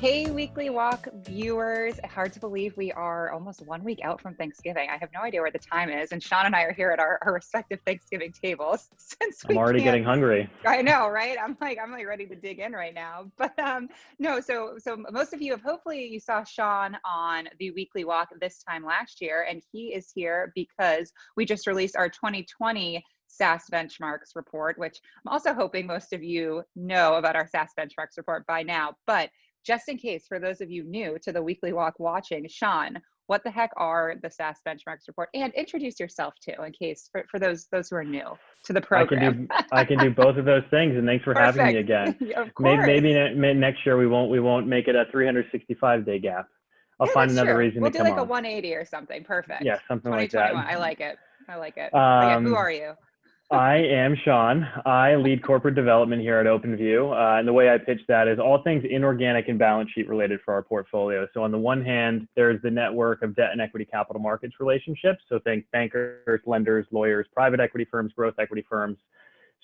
Hey, Weekly Walk viewers. Hard to believe we are almost 1 week out from Thanksgiving. I have no idea where the time is. And Sean and I are here at our respective Thanksgiving tables since I'm we already can't. getting hungry. I know, right? I'm like ready to dig in right now. But no, so most of you have hopefully you saw Sean on the Weekly Walk this time last year, and he is here because we just released our 2020 SaaS benchmarks report, which I'm also hoping most of you know about our SaaS benchmarks report by now. But just in case, for those of you new to the Weekly Walk watching, Sean, what the heck are the SaaS benchmarks report? And introduce yourself too, in case for those who are new to the program. I can do both of those things, and thanks for having me again. Of course. Maybe next year we won't make it a 365-day gap. I'll find that's another true. reason We'll to do come like a on. 180 or something. Perfect. Yeah, something like that. 2021. I like it. But yeah, who are you? I am Sean. I lead corporate development here at OpenView. And the way I pitch that is all things inorganic and balance sheet related for our portfolio. So on the one hand, there's the network of debt and equity capital markets relationships. So think bankers, lenders, lawyers, private equity firms, growth equity firms,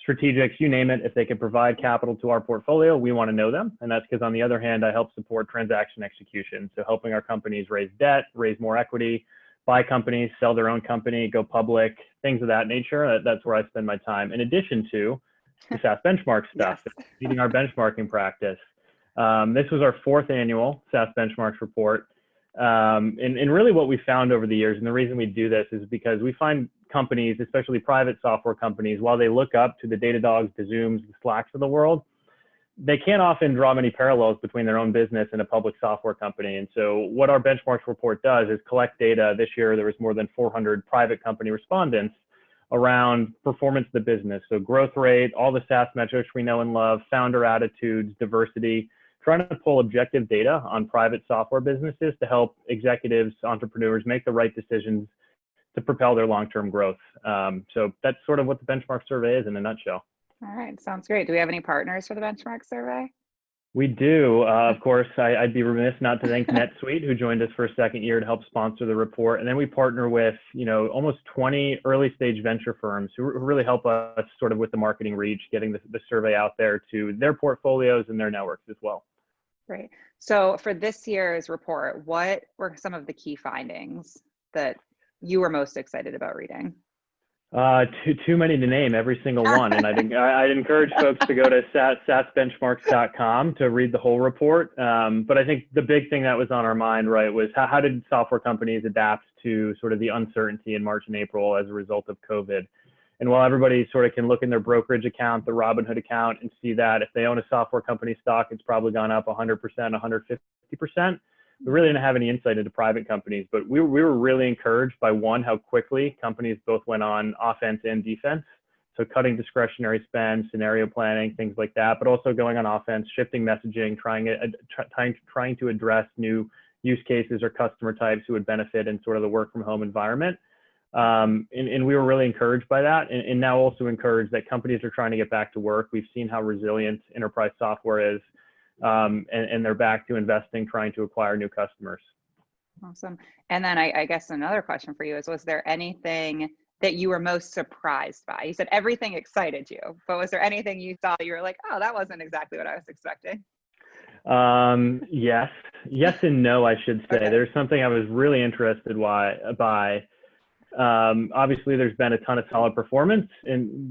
strategics, you name it. If they can provide capital to our portfolio, we want to know them. And that's because on the other hand, I help support transaction execution. So helping our companies raise debt, raise more equity, buy companies, sell their own company, go public, things of that nature. That's where I spend my time. In addition to the SaaS benchmark stuff, Yes. leading our benchmarking practice. This was our 4th annual SaaS benchmarks report. And really what we found over the years, and the reason we do this is because we find companies, especially private software companies, while they look up to the Datadogs, the Zooms, the Slacks of the world, they can't often draw many parallels between their own business and a public software company. And so what our benchmarks report does is collect data. This year, there was more than 400 private company respondents around performance of the business. So growth rate, all the SaaS metrics we know and love, founder attitudes, diversity, trying to pull objective data on private software businesses to help executives, entrepreneurs make the right decisions to propel their long-term growth. So that's sort of what the benchmark survey is in a nutshell. All right, sounds great. Do we have any partners for the benchmark survey? We do. Of course, I'd be remiss not to thank NetSuite, who joined us for a second year to help sponsor the report. And then we partner with, almost 20 early stage venture firms who really help us sort of with the marketing reach, getting the survey out there to their portfolios and their networks as well. Great. So for this year's report, what were some of the key findings that you were most excited about reading? Too many to name every single one. And I'd encourage folks to go to saasbenchmarks.com to read the whole report. But I think the big thing that was on our mind, right, was how did software companies adapt to sort of the uncertainty in March and April as a result of COVID? And while everybody sort of can look in their brokerage account, the Robinhood account, and see that if they own a software company stock, it's probably gone up 100%, 150%. We really didn't have any insight into private companies, but we were really encouraged by one, how quickly companies both went on offense and defense. So cutting discretionary spend, scenario planning, things like that, but also going on offense, shifting messaging, trying to address new use cases or customer types who would benefit in sort of the work from home environment. And we were really encouraged by that, and now also encouraged that companies are trying to get back to work. We've seen how resilient enterprise software is. And they're back to investing, trying to acquire new customers. Awesome. And then I guess another question for you is, was there anything that you were most surprised by? You said everything excited you, but was there anything you thought you were like, oh, that wasn't exactly what I was expecting? Yes and no, I should say. Okay. There's something I was really interested by. Obviously, there's been a ton of solid performance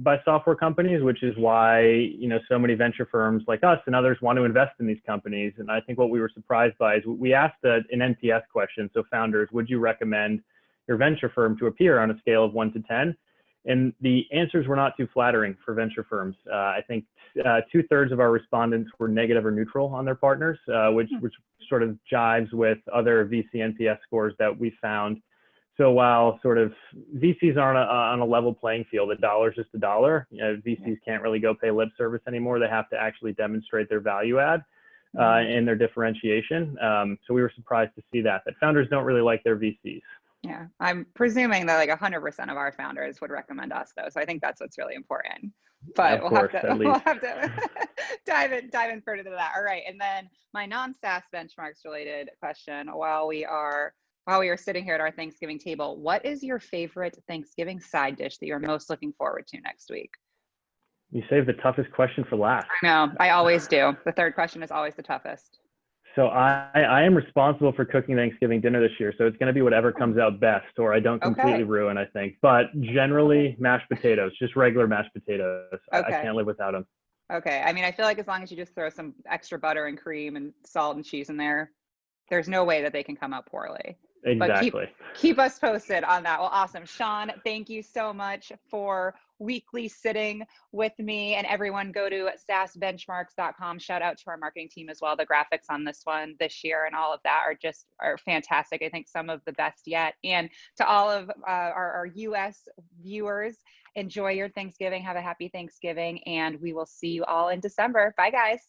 by software companies, which is why so many venture firms like us and others want to invest in these companies. And I think what we were surprised by is we asked an NPS question. So founders, would you recommend your venture firm to appear on a scale of 1 to 10? And the answers were not too flattering for venture firms. I think 2/3 of our respondents were negative or neutral on their partners, which sort of jives with other VC NPS scores that we found. So while sort of VCs aren't on a level playing field, a dollar's just a dollar. VCs can't really go pay lip service anymore. They have to actually demonstrate their value add and their differentiation. So we were surprised to see that founders don't really like their VCs. Yeah, I'm presuming that like 100% of our founders would recommend us though. So I think that's what's really important. But we'll have to dive in further to that. All right. And then my non-SaaS benchmarks related question, while we are sitting here at our Thanksgiving table, what is your favorite Thanksgiving side dish that you're most looking forward to next week? You saved the toughest question for last. I know, I always do. The third question is always the toughest. So I am responsible for cooking Thanksgiving dinner this year. So it's going to be whatever comes out best, or I don't completely Okay. ruin, I think. But generally, mashed potatoes, just regular mashed potatoes. I Okay. can't live without them. Okay. I mean, I feel like as long as you just throw some extra butter and cream and salt and cheese in there, there's no way that they can come out poorly. But Exactly. keep us posted on that. Well, awesome. Sean, thank you so much for weekly sitting with me, and everyone go to sasbenchmarks.com. Shout out to our marketing team as well. The graphics on this one this year and all of that are fantastic. I think some of the best yet. And to all of our US viewers, enjoy your Thanksgiving. Have a happy Thanksgiving, and we will see you all in December. Bye, guys.